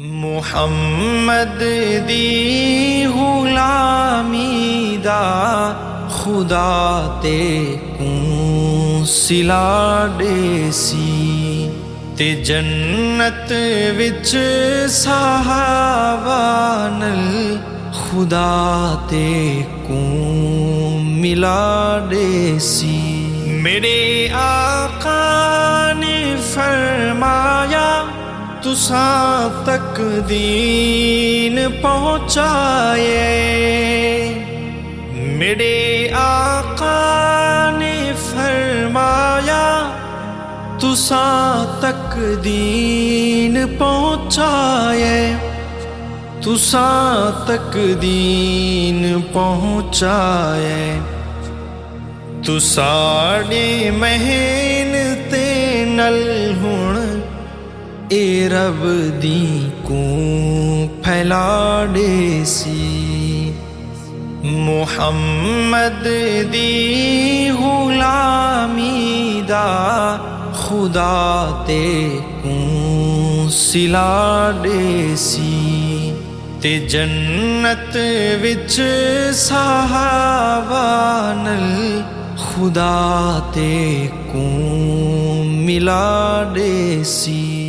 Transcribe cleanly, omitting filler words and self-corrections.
محمد دی غلامی دا خدا تے کوں سلا دے سی تے جنت وچ صحابہ نال خدا تے کوں ملا دے سی۔ میرے آقا نے فرمایا تساں تک دین پہنچائے، میرے آقا نے فرمایا تساں تک دین پہنچائے، تساں تک دین پہنچائے، تساڑے محنتے نل ہن اے رب دی کو پھیلا دے سی۔ محمد دی غلامی دا خدا تے کوں سلا دے سی تے جنت وچ صحابہ نال خدا تے کوں ملا دے سی۔